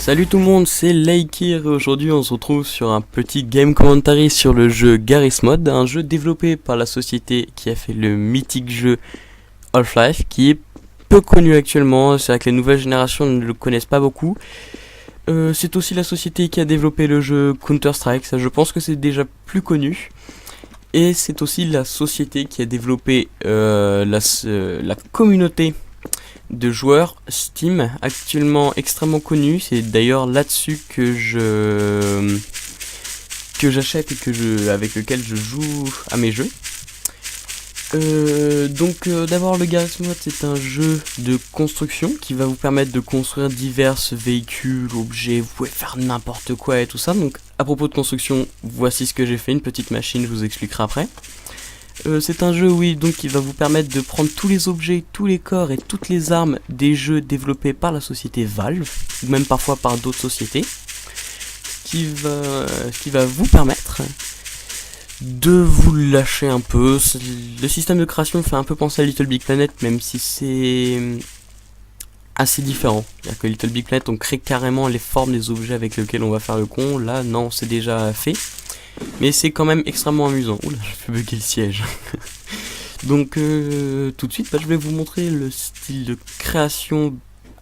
Salut tout le monde, c'est Laikir et aujourd'hui on se retrouve sur un petit game commentary sur le jeu Garry's Mod, un jeu développé par la société qui a fait le mythique jeu Half-Life, qui est peu connu actuellement. C'est vrai que les nouvelles générations ne le connaissent pas beaucoup. C'est aussi la société qui a développé le jeu Counter-Strike, ça je pense que c'est déjà plus connu. Et c'est aussi la société qui a développé la communauté de joueurs Steam, actuellement extrêmement connu. C'est d'ailleurs là-dessus que j'achète et avec lequel je joue à mes jeux. D'abord le Garry's Mod, c'est un jeu de construction qui va vous permettre de construire divers véhicules, objets, vous pouvez faire n'importe quoi et tout ça. Donc à propos de construction, voici ce que j'ai fait, une petite machine, je vous expliquerai après. C'est un jeu, oui, donc qui va vous permettre de prendre tous les objets, tous les corps et toutes les armes des jeux développés par la société Valve, ou même parfois par d'autres sociétés, ce qui va vous permettre de vous lâcher un peu. Le système de création fait un peu penser à Little Big Planet, même si c'est assez différent. C'est-à-dire que Little Big Planet, on crée carrément les formes des objets avec lesquels on va faire le con. Là, non, c'est déjà fait. Mais c'est quand même extrêmement amusant. Oula, j'ai fait bugger le siège. Donc tout de suite, je vais vous montrer le style de création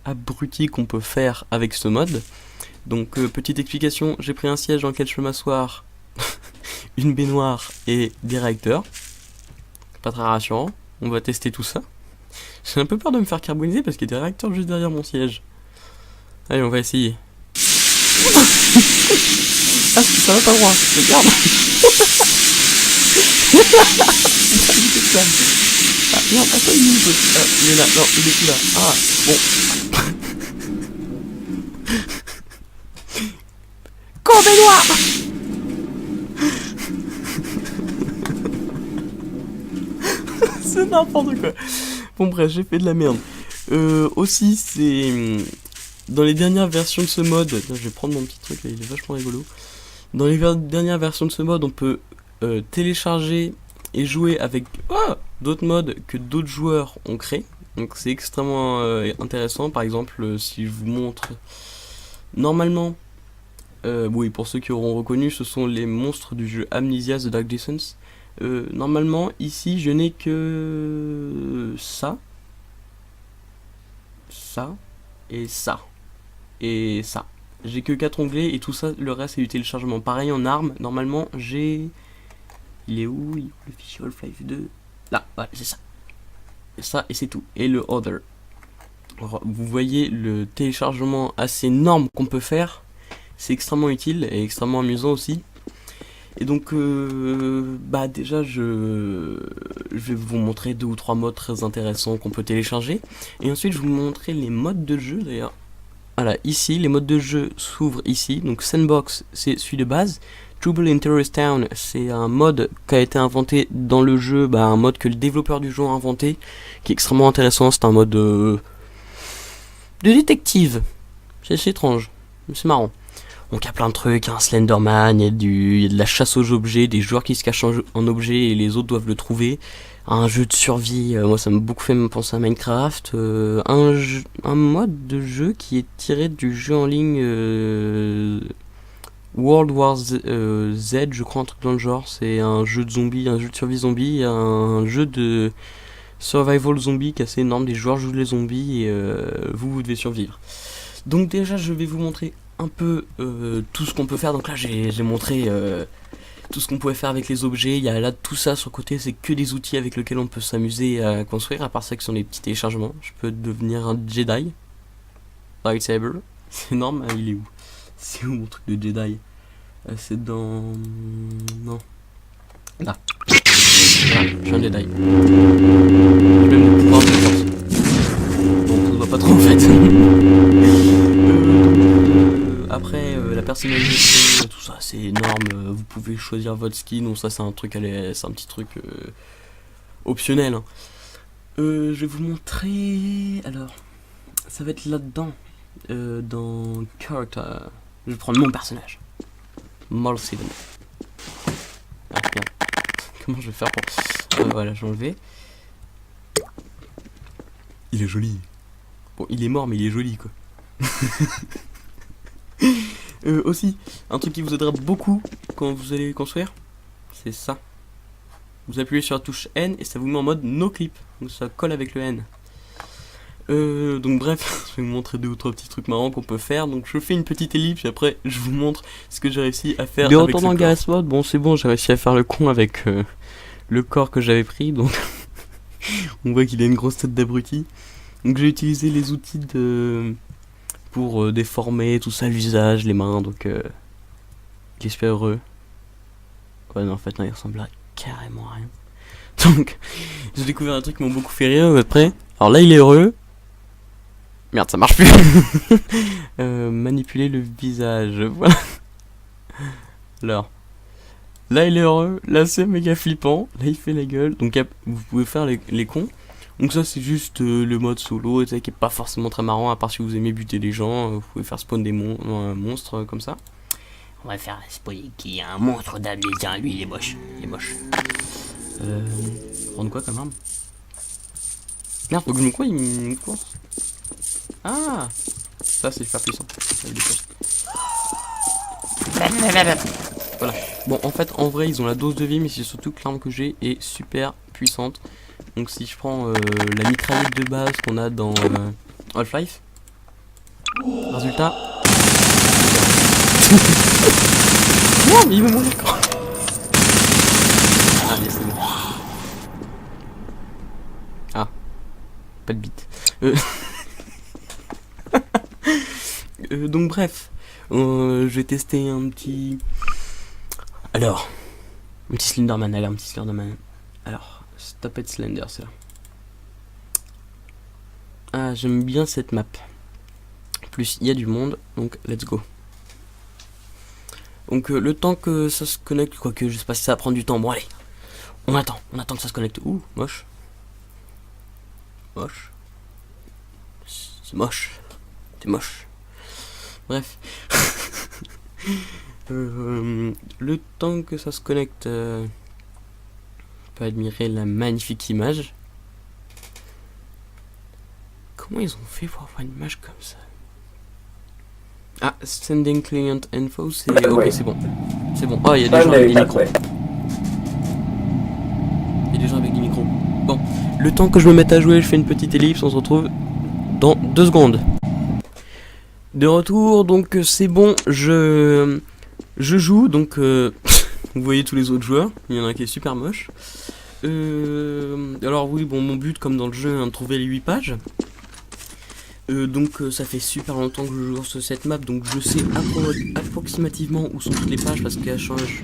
abruti qu'on peut faire avec ce mode. Donc petite explication, j'ai pris un siège dans lequel je peux m'asseoir, une baignoire et des réacteurs. Pas très rassurant, on va tester tout ça. J'ai un peu peur de me faire carboniser parce qu'il y a des réacteurs juste derrière mon siège. Allez, on va essayer. Ah, ça va pas droit, regarde. Ah, non, attends une minute. Ah, il est là, non, il est plus là. Ah, bon. Con baignoire. C'est n'importe quoi. Bon bref, j'ai fait de la merde. Aussi, c'est... Dans les dernières versions de ce mode... Attends, je vais prendre mon petit truc là, il est vachement rigolo. Dans les dernières versions de ce mode, on peut télécharger et jouer avec d'autres modes que d'autres joueurs ont créé. Donc c'est extrêmement intéressant. Par exemple, si je vous montre... Normalement, oui, pour ceux qui auront reconnu, ce sont les monstres du jeu Amnesia The Dark Descent. Normalement, ici, je n'ai que ça et ça. Et ça. J'ai que 4 onglets et tout ça, le reste c'est du téléchargement. Pareil en armes, normalement j'ai... Il est où le fichier Half-Life 2? Là, voilà, c'est ça. Et ça et c'est tout. Et le Other. Alors, vous voyez le téléchargement assez énorme qu'on peut faire. C'est extrêmement utile et extrêmement amusant aussi. Et donc, déjà je vais vous montrer 2 ou 3 modes très intéressants qu'on peut télécharger. Et ensuite je vais vous montrer les modes de jeu d'ailleurs. Voilà, ici, les modes de jeu s'ouvrent ici. Donc Sandbox, c'est celui de base. Trouble in Terrorist Town, c'est un mode qui a été inventé dans le jeu, un mode que le développeur du jeu a inventé, qui est extrêmement intéressant. C'est un mode de détective. C'est assez étrange, mais c'est marrant. Donc il y a plein de trucs, un Slenderman, il y a de la chasse aux objets, des joueurs qui se cachent en objet et les autres doivent le trouver. Un jeu de survie, moi ça m'a beaucoup fait penser à Minecraft. Un mode de jeu qui est tiré du jeu en ligne World War Z, je crois, un truc dans le genre. C'est un jeu de zombies, un jeu de survie zombie, un jeu de survival zombie qui est assez énorme. Des joueurs jouent les zombies et vous devez survivre. Donc déjà je vais vous montrer un peu tout ce qu'on peut faire. Donc là j'ai montré tout ce qu'on pouvait faire avec les objets. Il y a là tout ça sur le côté, c'est que des outils avec lesquels on peut s'amuser à construire. À part ça, qui sont des petits téléchargements. Je peux devenir un Jedi. Lightsaber. C'est énorme. Ah, il est où? C'est où mon truc de Jedi? C'est dans... Non. Là. Voilà, je suis un Jedi. Je vais même pouvoir de force. Bon, ça se voit pas trop en fait. Après, la personnalisation, tout ça, c'est énorme. Vous pouvez choisir votre skin. Donc ça, c'est un truc, c'est un petit truc optionnel. Hein. Je vais vous montrer. Alors, ça va être là-dedans, dans Character. Je vais prendre mon personnage, Malseven. Ah, bien. Comment je vais faire pour... voilà, j'ai enlevé. Il est joli. Bon, il est mort, mais il est joli, quoi. Aussi, un truc qui vous aidera beaucoup quand vous allez construire, c'est ça. Vous appuyez sur la touche N et ça vous met en mode no clip. Donc ça colle avec le N. Donc bref, je vais vous montrer 2 ou 3 petits trucs marrants qu'on peut faire. Donc je fais une petite ellipse et après je vous montre ce que j'ai réussi à faire. De retour dans Garry's Mod, bon c'est bon, j'ai réussi à faire le con avec le corps que j'avais pris. Donc on voit qu'il a une grosse tête d'abruti. Donc j'ai utilisé les outils pour déformer tout ça, l'usage, les mains. Donc il est super heureux. Ouais non en fait non, il ressemble à carrément à rien. Donc j'ai découvert un truc qui m'a beaucoup fait rire après. Alors là il est heureux. Merde, ça marche plus. Manipuler le visage, voilà. Alors, là il est heureux, là c'est méga flippant, là il fait la gueule. Donc vous pouvez faire les cons. Donc ça c'est juste le mode solo, qui est pas forcément très marrant, à part si vous aimez buter des gens. Vous pouvez faire spawn des monstres comme ça. On va faire spawner qu'il y a un monstre d'âme, tiens, lui il est moche, il est moche. Prendre quoi comme arme? Merde, faut que je me quoi, il me course. Ah, ça c'est super puissant. Voilà. Bon, en fait, en vrai, ils ont la dose de vie, mais c'est surtout que l'arme que j'ai est super puissante. Donc, si je prends la mitraillette de base qu'on a dans Half-Life, résultat. Non, mais il veut mourir quand. Allez, c'est bon. Ah, pas de bite. Donc bref, je vais tester un petit... Alors, un petit Slenderman, allez, un petit Slenderman. Alors, stop it Slender, c'est là. Ah, j'aime bien cette map. Plus, il y a du monde, donc let's go. Donc le temps que ça se connecte, quoique je sais pas si ça va prendre du temps, bon allez. On attend que ça se connecte. Ouh, moche. Moche. C'est moche. C'est moche. Bref. Le temps que ça se connecte, on peut admirer la magnifique image. Comment ils ont fait pour avoir une image comme ça? Ah, sending client info, c'est... Ok, c'est bon. C'est bon. Oh, il y a des gens avec des micros. Il y a des gens avec des micros. Bon, le temps que je me mette à jouer, je fais une petite ellipse, on se retrouve dans 2 secondes. De retour, donc c'est bon, je joue, donc vous voyez tous les autres joueurs, il y en a un qui est super moche. Alors oui, bon, mon but, comme dans le jeu, de trouver les 8 pages. Donc ça fait super longtemps que je joue sur cette map, donc je sais approximativement où sont toutes les pages parce qu'elles changent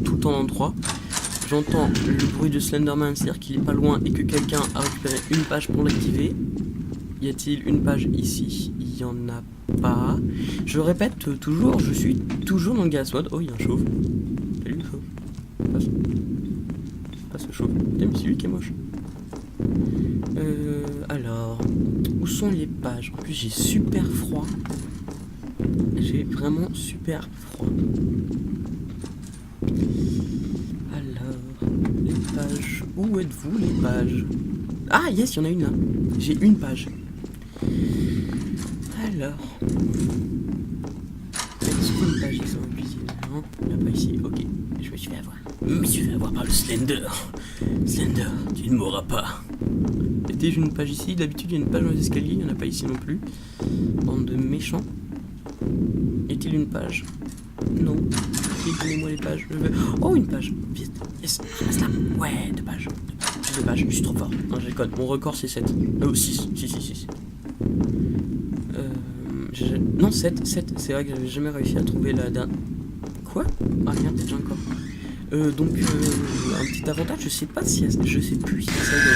tout le temps d'endroit. J'entends le bruit de Slenderman, c'est-à-dire qu'il est pas loin et que quelqu'un a récupéré une page pour l'activer. Y a-t-il une page ici? Il y en a pas. Je répète toujours, je suis toujours dans le Garry's Mod. Oh, il y a un chauve. Salut le chauve. Passe le chauve. Putain, mais c'est lui qui est moche. Alors, où sont les pages? En plus, j'ai super froid. J'ai vraiment super froid. Alors, les pages. Où êtes-vous, les pages? Ah, yes, il y en a une là. J'ai une page. Alors. Est-ce qu'il y a une page ici en cuisine? Non, il n'y en a pas ici. Ok, je me suis fait avoir. Je me suis fait avoir par le Slender. Slender, tu ne mourras pas. Était-je une page ici? D'habitude, il y a une page dans les escaliers, il n'y en a pas ici non plus. Bande de méchants. Est-il une page? Non. Donnez-moi les pages. Oh, une page. Vite. Yes, ramasse-la. Ouais, 2 pages. J'ai 2 pages, je suis trop fort. Non, je déconne. Mon record, c'est 7. Oh, 6. 6. Non, 7. C'est vrai que j'avais jamais réussi à trouver la dernière. Quoi? Ah, merde, déjà encore. Donc, un petit avantage, je sais pas si je sais plus si ça doit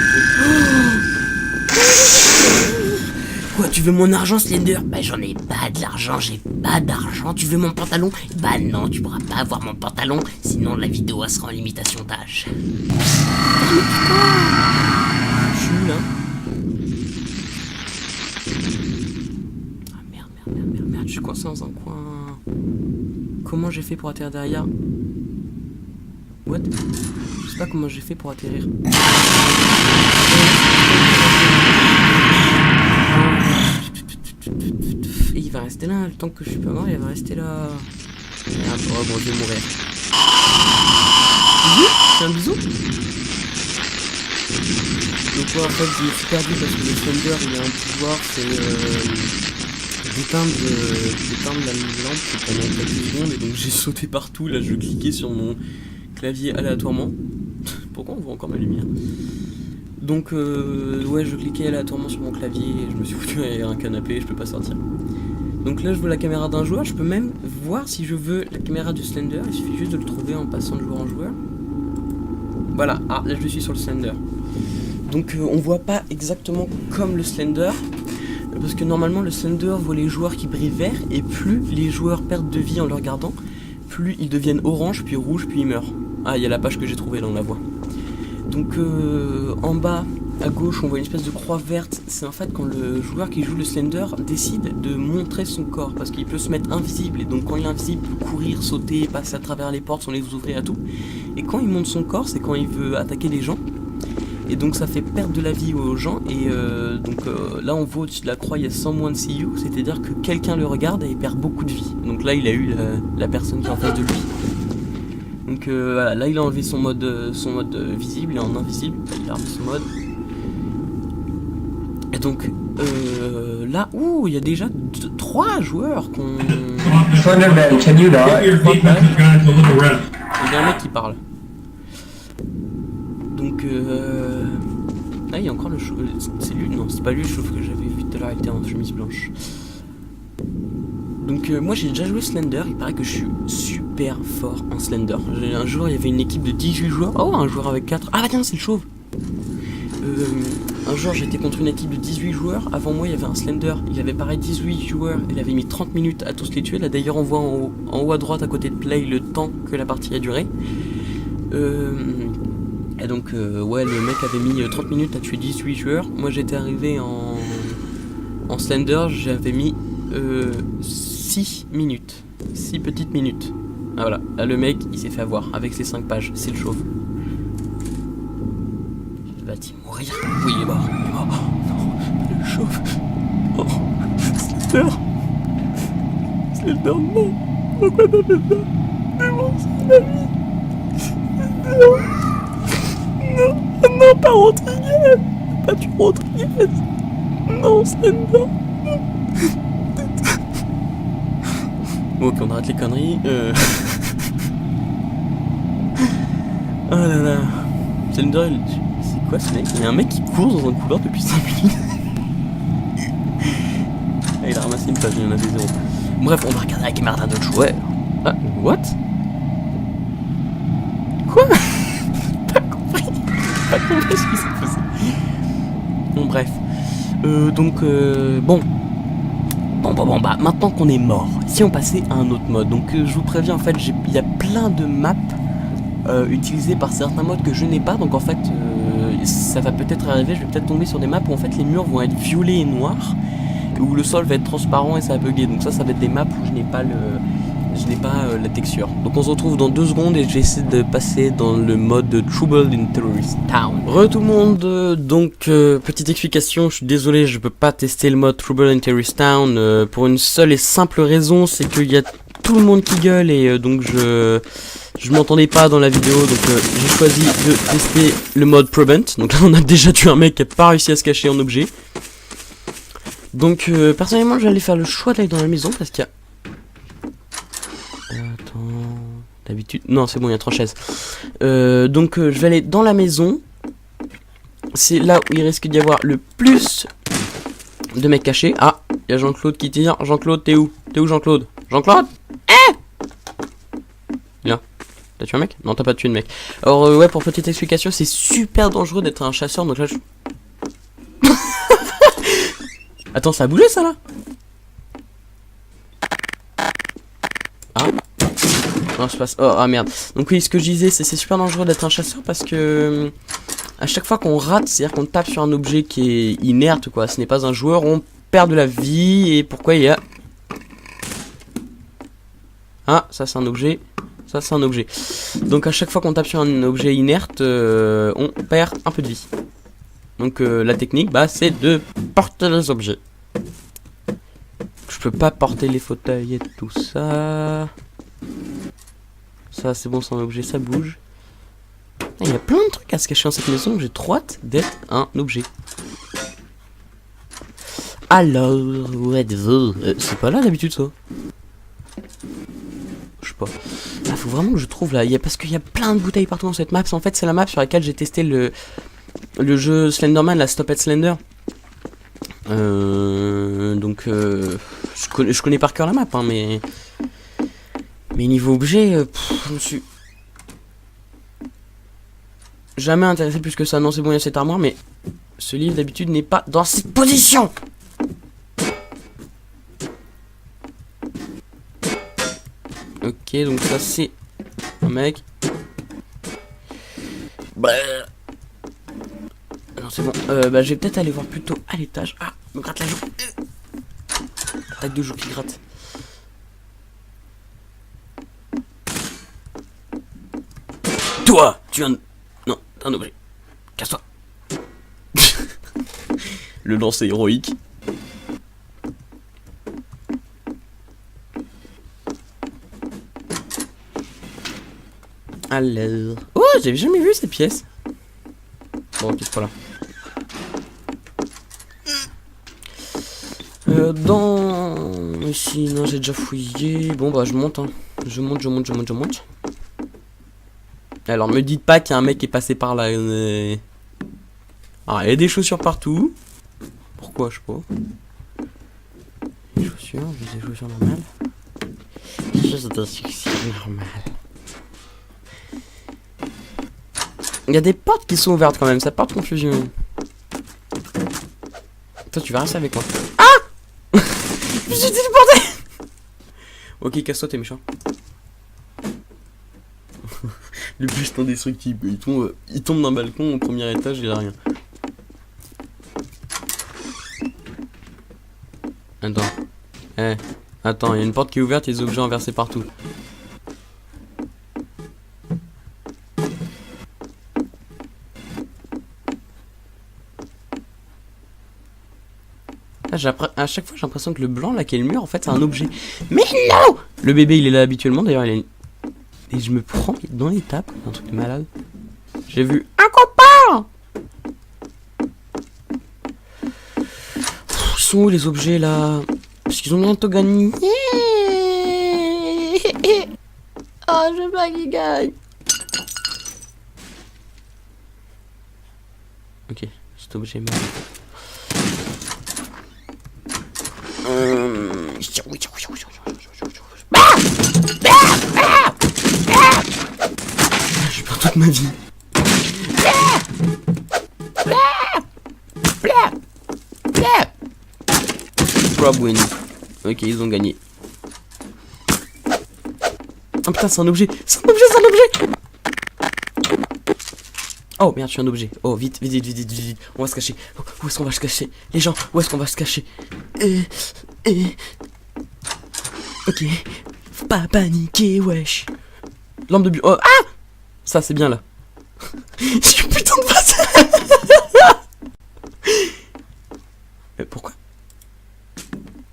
Quoi, tu veux mon argent, Slender? Bah, j'en ai pas de l'argent, j'ai pas d'argent. Tu veux mon pantalon? Bah, non, tu pourras pas avoir mon pantalon, sinon la vidéo elle sera en limitation d'âge. Je suis là. Ah, merde, je suis coincé dans un coin. Comment j'ai fait pour atterrir derrière? What? Je sais pas comment j'ai fait pour atterrir. Et il va rester là, le temps que je suis pas mort, il va rester là. Ah, oh bon, je vais mourir. C'est un bisou. Donc ouais, en fait, j'ai perdu parce que le Slender, il a un pouvoir, c'est d'éteindre la lampe pendant quelques secondes. Et donc j'ai sauté partout, là je cliquais sur mon clavier aléatoirement. Pourquoi on voit encore ma lumière? Donc ouais, je cliquais aléatoirement sur mon clavier et je me suis foutu à un canapé et je peux pas sortir. Donc là je veux la caméra d'un joueur, je peux même voir si je veux la caméra du Slender, il suffit juste de le trouver en passant de joueur en joueur. Voilà, ah là je suis sur le Slender. Donc on voit pas exactement comme le Slender, parce que normalement le Slender voit les joueurs qui brillent vert, et plus les joueurs perdent de vie en le regardant, plus ils deviennent orange, puis rouge, puis ils meurent. Ah, il y a la page que j'ai trouvée, là on la voit. Donc en bas à gauche on voit une espèce de croix verte, c'est en fait quand le joueur qui joue le Slender décide de montrer son corps, parce qu'il peut se mettre invisible, et donc quand il est invisible il peut courir, sauter, passer à travers les portes sans les ouvrir à tout, et quand il monte son corps c'est quand il veut attaquer les gens, et donc ça fait perdre de la vie aux gens, et là on voit au-dessus de la croix il y a Someone See You, c'est à dire que quelqu'un le regarde et il perd beaucoup de vie, donc là il a eu la personne qui est en face de lui. Donc voilà, là il a enlevé son mode visible, il est en invisible, il a enlevé son mode. Et donc là, il y a déjà 3 joueurs qu'on... Slenderman, can you not? Il y a un mec qui parle. Donc là il y a encore le chauve, c'est lui, non c'est pas lui le chauve que j'avais vu tout à l'heure, il était en chemise blanche. Donc moi j'ai déjà joué Slender, il paraît que je suis super fort en Slender. Un jour il y avait une équipe de 18 joueurs, oh un joueur avec 4, ah bah tiens c'est le chauve. Un jour j'étais contre une équipe de 18 joueurs, avant moi il y avait un Slender, il avait pareil 18 joueurs, il avait mis 30 minutes à tous les tuer, là d'ailleurs on voit en haut à droite à côté de play le temps que la partie a duré. Et donc ouais le mec avait mis 30 minutes à tuer 18 joueurs, moi j'étais arrivé en Slender, j'avais mis 6 minutes, 6 petites minutes. Ah voilà, là le mec il s'est fait avoir avec ses 5 pages, c'est le chauve. Va-t-il mourir? Oui il est mort, il est mort. Oh, non, le chauve. Oh, Slender. Slender non. Pourquoi t'as fait ça? C'est bon, c'est la vie. Non, non, pas Rodriguez. Pas tu Rodriguez. Non, Slender. Bon, ok, on arrête les conneries. Oh là là. Slender, c'est quoi ce mec? Il y a un mec qui court dans un couloir depuis 5 minutes. Ah, il a ramassé une page, il y en a des zéros. Bref, on va regarder la caméra d'un autre joueur. Ah, what? Quoi? Pas compris. Pas compris ce qui s'est passé. Bon, bref. Bon. Bon, bah, maintenant qu'on est mort, si on passait à un autre mode, donc je vous préviens, en fait, il y a plein de maps utilisées par certains modes que je n'ai pas, donc en fait, ça va peut-être arriver, je vais peut-être tomber sur des maps où en fait les murs vont être violets et noirs, où le sol va être transparent et ça va bugger, donc ça va être des maps où je n'ai pas la texture. Donc on se retrouve dans 2 secondes et j'essaie de passer dans le mode Trouble in Terrorist Town. Re tout le monde, donc petite explication, je suis désolé, je peux pas tester le mode Trouble in Terrorist Town pour une seule et simple raison, c'est qu'il y a tout le monde qui gueule et donc je m'entendais pas dans la vidéo, donc j'ai choisi de tester le mode Prevent. Donc là on a déjà tué un mec qui a pas réussi à se cacher en objet. Donc personnellement j'allais faire le choix d'aller dans la maison parce qu'il y a... Attends... D'habitude... Non c'est bon, il y a 3 chaises. Donc je vais aller dans la maison. C'est là où il risque d'y avoir le plus de mecs cachés. Ah, il y a Jean-Claude qui tire. Jean-Claude, t'es où? T'es où Jean-Claude? Jean-Claude? Viens. T'as tué un mec? Non, t'as pas tué de mec. Alors ouais, pour petite explication, c'est super dangereux d'être un chasseur, donc là je... Attends, ça a bougé ça là? Ah. Non, je passe... Oh, ah merde. Donc oui, ce que je disais, c'est super dangereux d'être un chasseur parce que... à chaque fois qu'on rate, c'est-à-dire qu'on tape sur un objet qui est inerte, quoi. Ce n'est pas un joueur, on perd de la vie. Et pourquoi il y a... Ah, ça c'est un objet. Ça c'est un objet. Donc à chaque fois qu'on tape sur un objet inerte, on perd un peu de vie. Donc la technique, bah, c'est de porter les objets. peux pas porter les fauteuils et tout ça. Ça c'est bon, c'est un objet, ça bouge. Il y a plein de trucs à se cacher dans cette maison, j'ai trop hâte d'être un objet. Alors, où êtes-vous? C'est pas là d'habitude ça. Je sais pas. Ah, faut vraiment que je trouve là, parce qu'il y a plein de bouteilles partout dans cette map. En fait c'est la map sur laquelle j'ai testé le jeu Slenderman, la Stop at Slender. Donc je connais par cœur la map, hein, mais niveau objet, je me suis jamais intéressé plus que ça. Non, c'est bon, il y a cette armoire, mais ce livre d'habitude n'est pas dans cette position. Ok, donc ça c'est un mec. Bah. Non, c'est bon. Bah, je vais peut-être aller voir plutôt à l'étage. Ah, me gratte la joue. Attaque de joue qui gratte. Toi, tu es un... Non, t'es un objet. Casse-toi. Le lancer héroïque. Alors... Oh, j'avais jamais vu cette pièce. Bon, ok, c'est pas là. Ici, non, j'ai déjà fouillé. Bon, bah, je monte, hein. Je monte. Alors, me dites pas qu'il y a un mec qui est passé par là. Ah, il y a des chaussures partout. Pourquoi, je sais pas. Des chaussures normales. Juste des chaussures normales. Il y a des portes qui sont ouvertes quand même, ça porte confusion. Toi, tu vas rester avec moi. Ah! Je me suis téléporté. Ok, casse-toi, t'es méchant. Le plus indestructible. Il tombe d'un balcon au premier étage, il a rien. Attends. Attends, il y a une porte qui est ouverte et des objets renversés partout. À chaque fois j'ai l'impression que le blanc là qui est le mur en fait c'est un objet. Mais non! Le bébé il est là habituellement d'ailleurs il a une... Et je me prends dans les tapes, un truc de malade. J'ai vu un copain! Ils sont où les objets là? Parce qu'ils ont bientôt gagné. Oh je veux pas qu'ils gagnent. Ok, cet objet est mal. Je perds toute ma vie. Rob win. Ok, ils ont gagné. Oh putain, c'est un objet. C'est un objet. Oh merde, je suis un objet. Oh, vite. On va se cacher. Où est-ce qu'on va se cacher? Les gens, où est-ce qu'on va se cacher? Ok. Faut pas paniquer, wesh. Lampe de bureau. Oh, ah! Ça, c'est bien là. J'ai eu putain de vase. Pourquoi?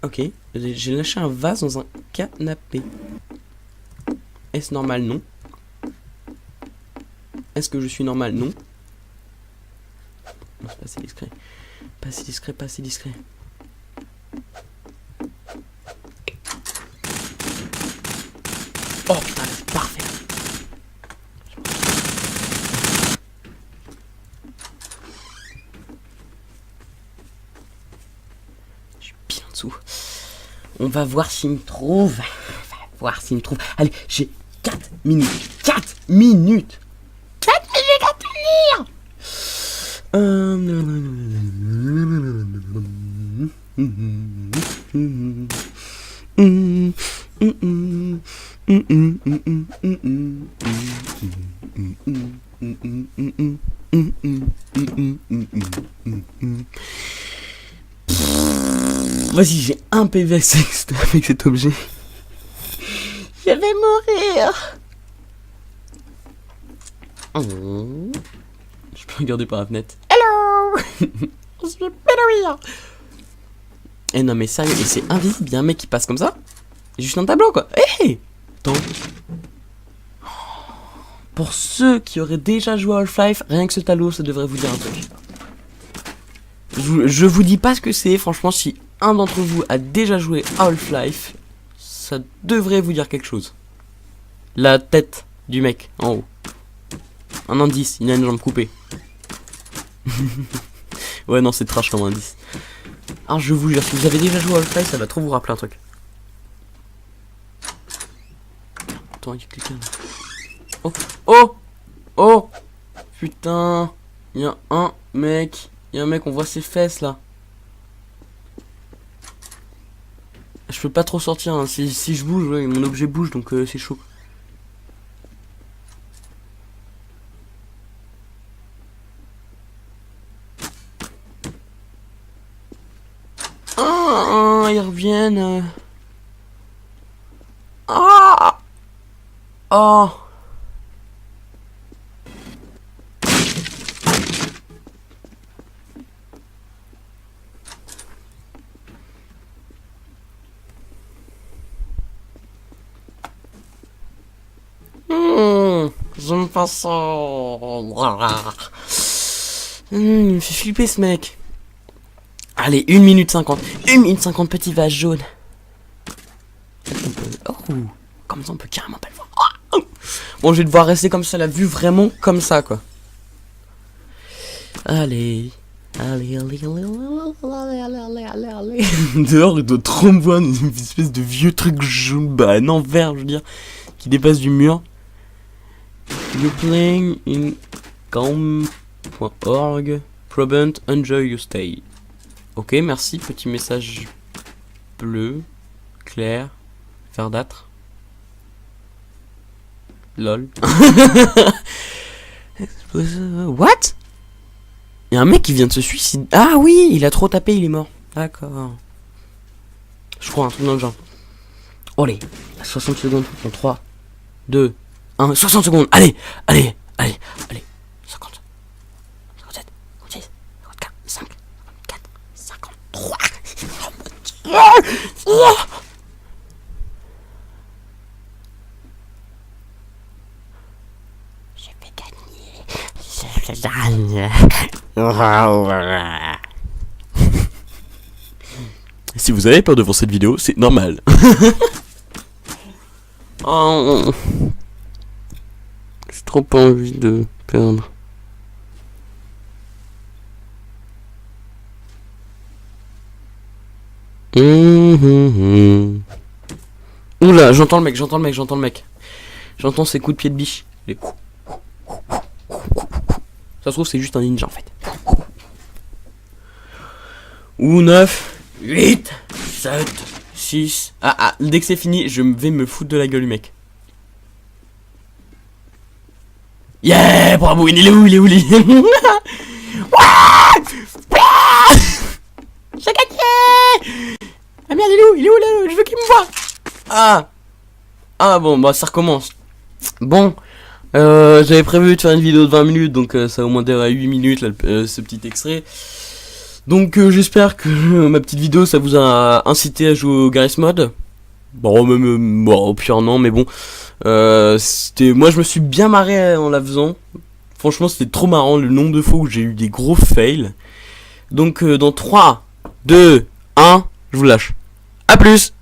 Ok. J'ai lâché un vase dans un canapé. Est-ce normal? Non. Est-ce que je suis normal? Non. Non, c'est pas assez discret. Pas assez discret. Oh putain, c'est parfait. Je suis bien en dessous. On va voir s'il me trouve. Allez, j'ai 4 minutes. 4 minutes. 4 minutes à tenir. Vas-y, j'ai un PV avec cet objet. Je vais mourir. Je peux regarder par la fenêtre. Hello. Je vais pédouiller. Eh non mais sérieux, et c'est invisible, y'a un mec qui passe comme ça. Juste un tableau quoi. Hey. Attends. Pour ceux qui auraient déjà joué à Half-Life, rien que ce tableau, ça devrait vous dire un truc. Je vous dis pas ce que c'est, franchement, si un d'entre vous a déjà joué à Half-Life, ça devrait vous dire quelque chose. La tête du mec, en haut. Un indice, il a une jambe coupée. Ouais, non, c'est trash comme indice. Alors, je vous jure, si vous avez déjà joué à Half-Life, ça va trop vous rappeler un truc. Attends, il y a quelqu'un là. Oh, oh, oh, putain, il y a un mec, on voit ses fesses là. Je peux pas trop sortir, hein. Si je bouge, ouais, mon objet bouge, donc c'est chaud. Ah, ils reviennent. Ah, oh. J'aime pas ça. Il me fait flipper ce mec. Allez, 1 minute 50. 1 minute 50, petit vase jaune. Oh, comme ça on peut carrément pas le voir. Oh. Bon, je vais devoir rester comme ça, la vue vraiment comme ça quoi. Allez. Allez. Dehors, il doit trop me voir une espèce de vieux truc jaune, bah non, vert, je veux dire, qui dépasse du mur. You're playing in calm.org. Prevent, enjoy your stay. Ok, merci, petit message bleu, clair, verdâtre. Lol. What? Il y a un mec qui vient de se suicider. Ah oui, il a trop tapé, il est mort. D'accord. Je crois, un truc dans le genre. Oh, allez, 60 secondes. En 3, 2, 1, 60 secondes. Allez. 50, 57, 56, 54, 5, 54, 53. Je vais gagner. Si vous avez peur devant cette vidéo, c'est normal. Oh. J'ai trop pas envie de perdre. Oula, j'entends le mec. J'entends ses coups de pied de biche. Les coups. Ça se trouve, c'est juste un ninja en fait. Ou 9, 8, 7, 6. Ah, dès que c'est fini, je vais me foutre de la gueule du mec. Yeah, bravo, il est où, J'ai gagné. Ah merde, il est où là? Je veux qu'il me voie. Ah bon, bah ça recommence. Bon, j'avais prévu de faire une vidéo de 20 minutes, donc ça a au moins duré 8 minutes là, ce petit extrait. Donc j'espère que ma petite vidéo ça vous a incité à jouer au Garry's Mod. Bon, même au pire non, mais bon, moi je me suis bien marré en la faisant. Franchement c'était trop marrant le nombre de fois où j'ai eu des gros fails. Donc dans 3, 2, 1, je vous lâche. A plus.